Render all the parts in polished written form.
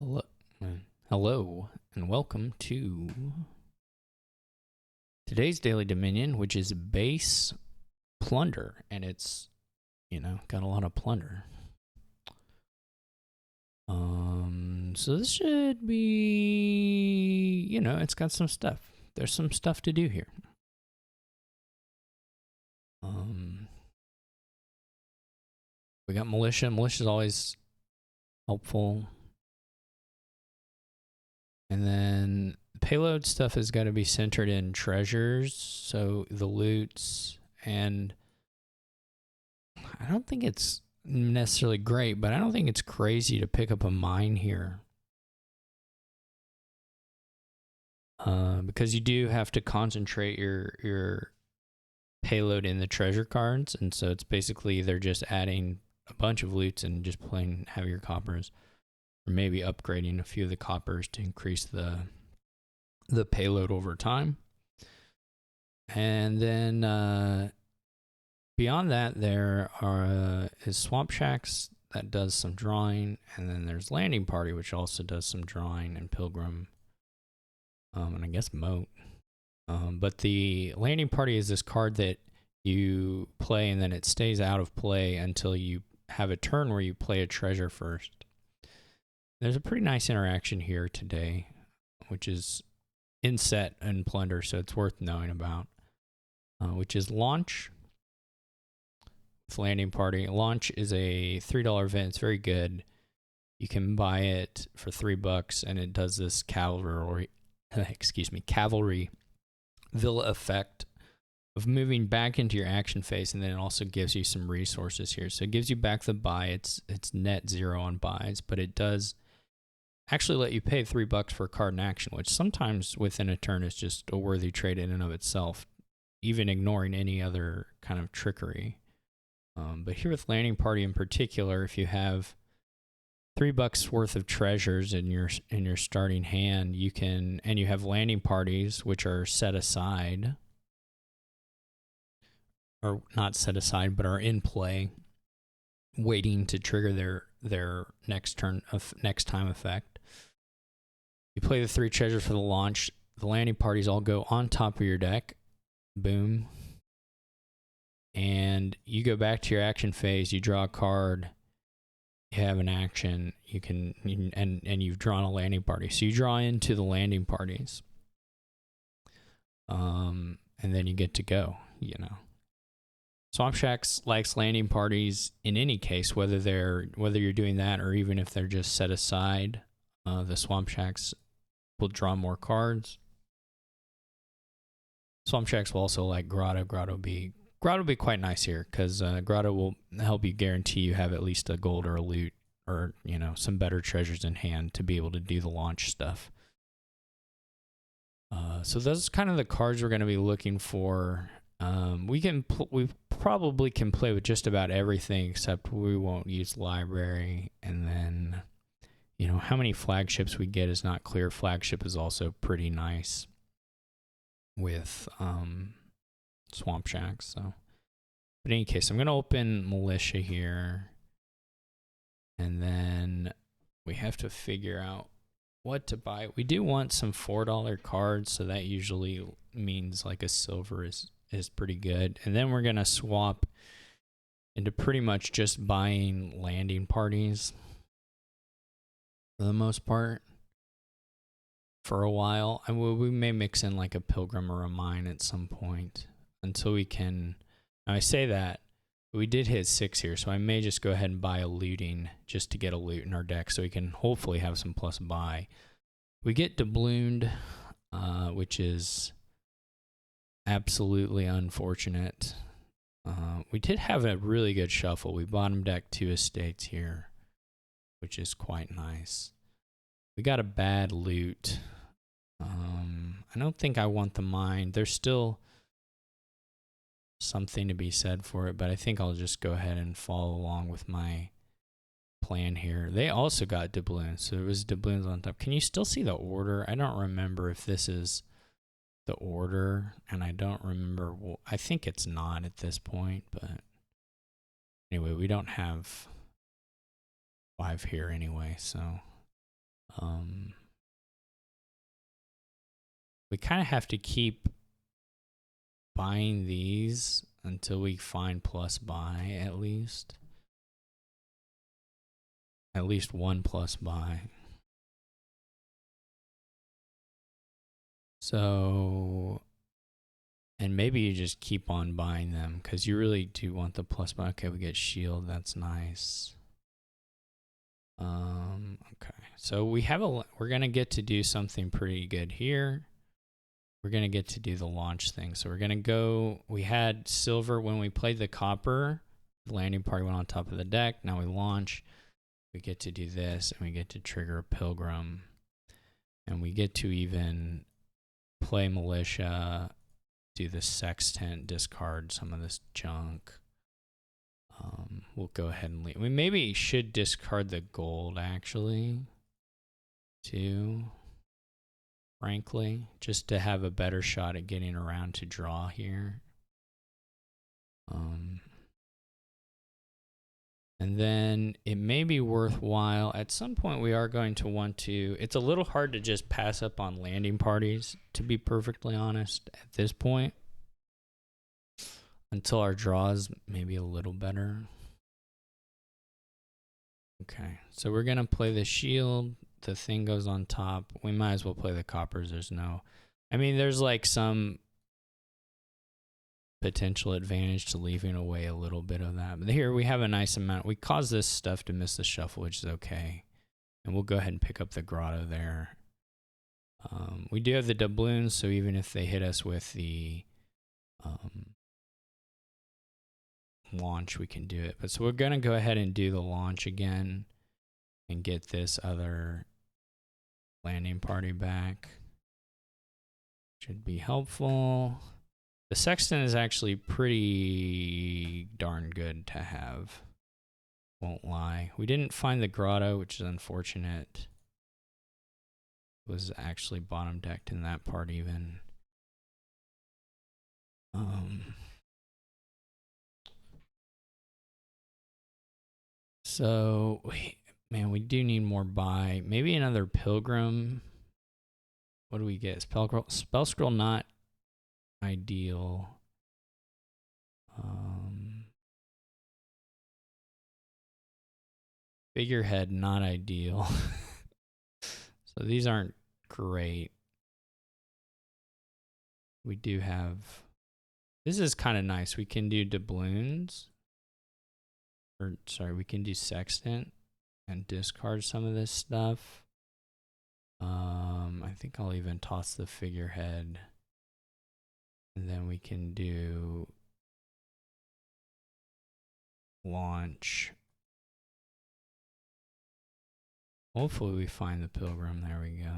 Hello, hello, and welcome to today's Daily Dominion, which is base plunder, and it's, got a lot of plunder. So this should be, it's got some stuff. There's some stuff to do here. We got militia. Militia's always helpful. And then payload stuff has got to be centered in treasures, so the loots, and I don't think it's necessarily great, but I don't think it's crazy to pick up a mine here. Because you do have to concentrate your payload in the treasure cards, and so it's basically they're just adding a bunch of loots and just playing heavier coppers, or maybe upgrading a few of the coppers to increase the payload over time. And then beyond that, there is Swamp Shacks that does some drawing, and then there's Landing Party, which also does some drawing, and Pilgrim, and I guess Moat. But the Landing Party is this card that you play, and then it stays out of play until you have a turn where you play a treasure first. There's a pretty nice interaction here today, which is inset and plunder, so it's worth knowing about, which is Launch. Landing Party. Launch is a $3 event. It's very good. You can buy it for $3, and it does this cavalry villa effect of moving back into your action phase, and then it also gives you some resources here. So it gives you back the buy. It's net 0 on buys, but it does actually let you pay $3 for a card in action, which sometimes within a turn is just a worthy trade in and of itself, even ignoring any other kind of trickery. But here with Landing Party in particular, if you have $3 worth of treasures in your starting hand, you have landing parties which are set aside, or not set aside, but are in play, waiting to trigger their next time effect. You play the 3 treasures for the launch. The landing parties all go on top of your deck. Boom. And you go back to your action phase, you draw a card, you have an action, and you've drawn a landing party. So you draw into the landing parties. And then you get to go, Swamp Shacks likes landing parties in any case, whether you're doing that or even if they're just set aside. The Swamp Shacks will draw more cards. Swamp Shacks will also like Grotto. Grotto will be quite nice here because Grotto will help you guarantee you have at least a gold or a loot or, some better treasures in hand to be able to do the launch stuff. So those are kind of the cards we're going to be looking for. We probably can play with just about everything except we won't use library. And then, how many flagships we get is not clear. Flagship is also pretty nice with Swamp Shacks. So, but in any case, I'm going to open Militia here, and then we have to figure out what to buy. We do want some $4 cards, so that usually means like a silver is pretty good. And then we're going to swap into pretty much just buying landing parties for the most part for a while. And we may mix in like a pilgrim or a mine at some point until we can. Now I say that we did hit 6 here, so I may just go ahead and buy a looting just to get a loot in our deck so we can hopefully have some plus buy. We get doublooned, which is absolutely unfortunate. We did have a really good shuffle. We bottom decked 2 estates here, which is quite nice. We got a bad loot. I don't think I want the mine. There's still something to be said for it, but I think I'll just go ahead and follow along with my plan here. They also got doubloons, so it was doubloons on top. Can you still see the order? I don't remember if this is the order, and I don't remember. Well, I think it's not at this point, but anyway, we don't have 5 here anyway, so We kind of have to keep buying these until we find plus buy at least. At least one plus buy. So, and maybe you just keep on buying them because you really do want the plus buy. Okay, we get shield. That's nice. Okay. So we're gonna get to do something pretty good here. We're gonna get to do the launch thing. So we're gonna go, we had silver when we played the copper. The landing party went on top of the deck. Now we launch. We get to do this, and we get to trigger a pilgrim. And we get to even play militia, do the sextant, discard some of this junk. We'll go ahead and leave. We maybe should discard the gold, actually, too, frankly, just to have a better shot at getting around to draw here. And then it may be worthwhile, at some point we are going to want to, it's a little hard to just pass up on landing parties, to be perfectly honest, at this point. Until our draws maybe a little better. Okay, so we're gonna play the shield. The thing goes on top. We might as well play the coppers. There's like some potential advantage to leaving away a little bit of that. But here we have a nice amount. We cause this stuff to miss the shuffle, which is okay. And we'll go ahead and pick up the grotto there. We do have the doubloons, so even if they hit us with the launch, we can do it. But so we're gonna go ahead and do the launch again and get this other landing party back. Should be helpful. The sextant is actually pretty darn good to have. Won't lie. We didn't find the grotto, which is unfortunate. It was actually bottom decked in that part even. So, man, we do need more buy. Maybe another pilgrim. What do we get? Spell scroll not ideal. Figurehead not ideal. So these aren't great. We do have, this is kind of nice. We can do doubloons. Or sorry, we can do sextant and discard some of this stuff. I think I'll even toss the figurehead. And then we can do launch. Hopefully we find the pilgrim. There we go.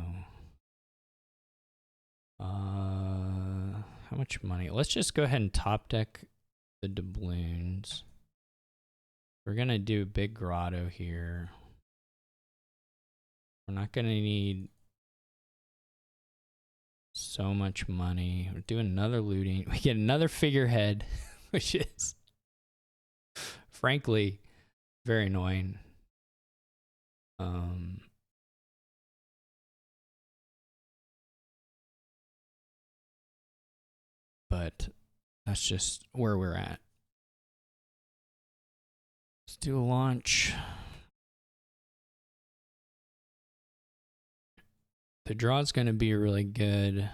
How much money? Let's just go ahead and top deck the doubloons. We're gonna do big grotto here. We're not gonna need so much money. We're doing another looting. We get another figurehead, which is frankly very annoying. But that's just where we're at. Let's do a launch. The draw's going to be really good.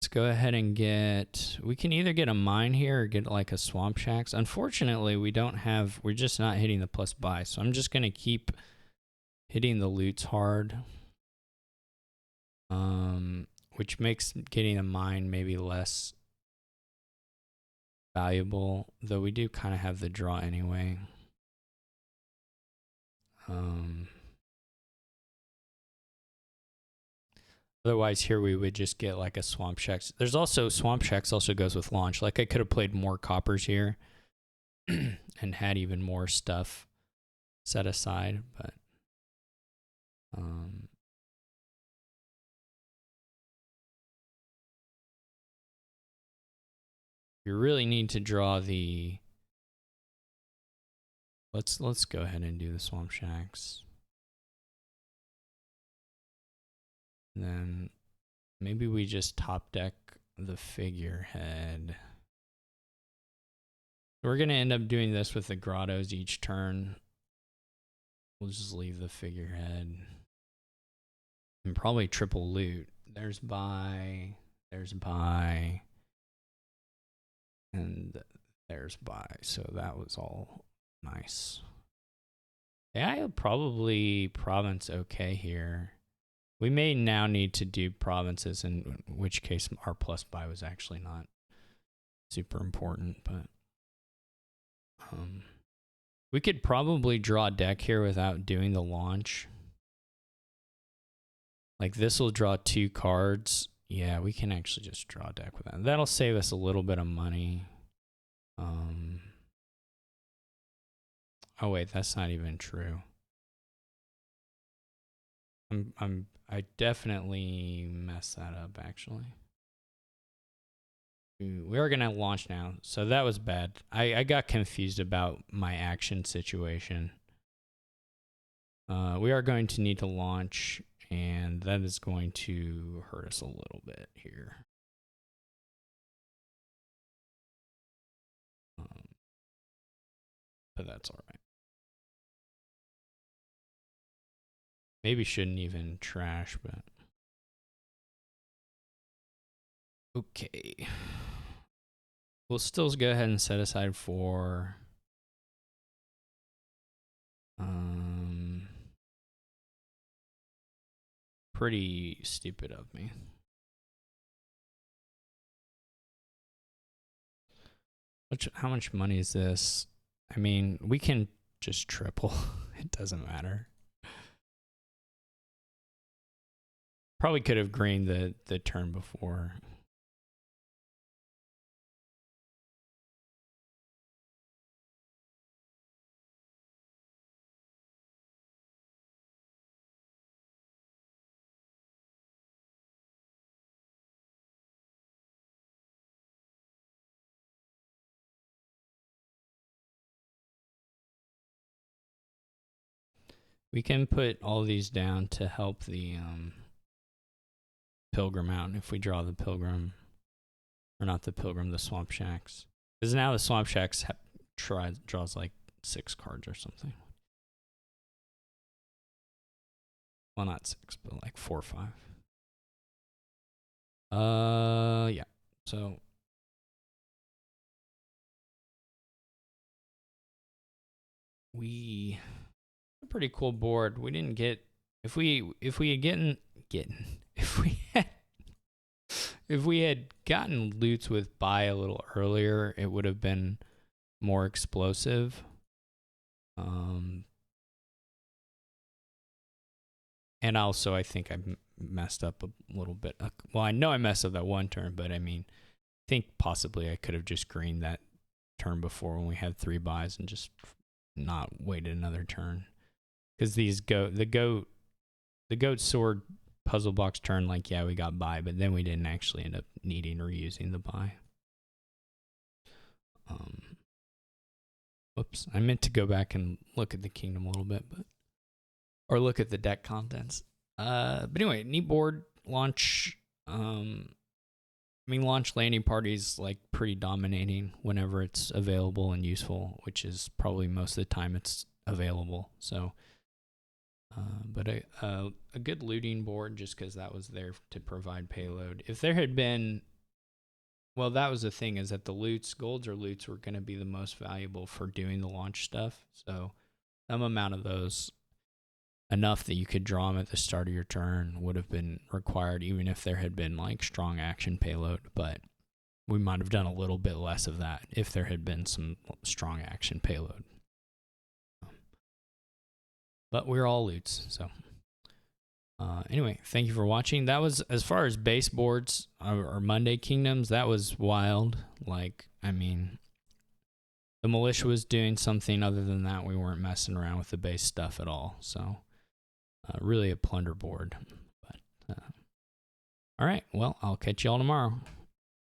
Let's go ahead and we can either get a mine here or get like a swamp shacks. Unfortunately, we're just not hitting the plus buy. So I'm just going to keep hitting the loots hard. Which makes getting a mine maybe less valuable, though we do kind of have the draw anyway. Otherwise here we would just get like a swamp shacks. There's also swamp shacks also goes with launch. Like I could have played more coppers here and had even more stuff set aside, but you really need to draw the Let's go ahead and do the swamp shacks. And then maybe we just top deck the figurehead. We're gonna end up doing this with the grottos each turn. We'll just leave the figurehead. And probably triple loot. There's buy, and there's buy. So that was all nice. Yeah, I'll probably province okay here. We may now need to do provinces, in which case our plus buy was actually not super important, but we could probably draw a deck here without doing the launch. Like this will draw 2 cards. Yeah, we can actually just draw a deck with that. That'll save us a little bit of money. Oh wait, that's not even true. I definitely messed that up actually. We are gonna launch now, so that was bad. I got confused about my action situation. We are going to need to launch, and that is going to hurt us a little bit here. But that's all right. Maybe shouldn't even trash, but okay. We'll still go ahead and set aside 4. Pretty stupid of me. How much money is this? I mean, we can just triple. It doesn't matter. Probably could have greened the turn before. We can put all these down to help the Pilgrim out if we draw the Pilgrim. Or not the Pilgrim, the Swamp Shacks. Because now the Swamp Shacks draws like 6 cards or something. Well, not 6, but like 4 or 5. Yeah. So we a pretty cool board. We didn't get if we had gotten loots with buy a little earlier, it would have been more explosive. And also, I think I messed up a little bit. Well, I know I messed up that one turn, but I mean, I think possibly I could have just greened that turn before when we had 3 buys and just not waited another turn. Because these the goat sword puzzle box turn, like, yeah, we got buy, but then we didn't actually end up needing or using the buy. Whoops, I meant to go back and look at the kingdom a little bit, or look at the deck contents. But anyway, neat board. Launch. Launch landing parties like pretty dominating whenever it's available and useful, which is probably most of the time it's available. So, but a good looting board just because that was there to provide payload. If there had been, well, that was the thing, is that the loots, golds or loots, were going to be the most valuable for doing the launch stuff. So some amount of those, enough that you could draw them at the start of your turn, would have been required, even if there had been like strong action payload. But we might have done a little bit less of that if there had been some strong action payload. But we're all loots, so anyway, thank you for watching. That was, as far as base boards or Monday Kingdoms, that was wild. Like, I mean, the militia was doing something. Other than that, we weren't messing around with the base stuff at all. So really a plunder board. But all right, well, I'll catch you all tomorrow.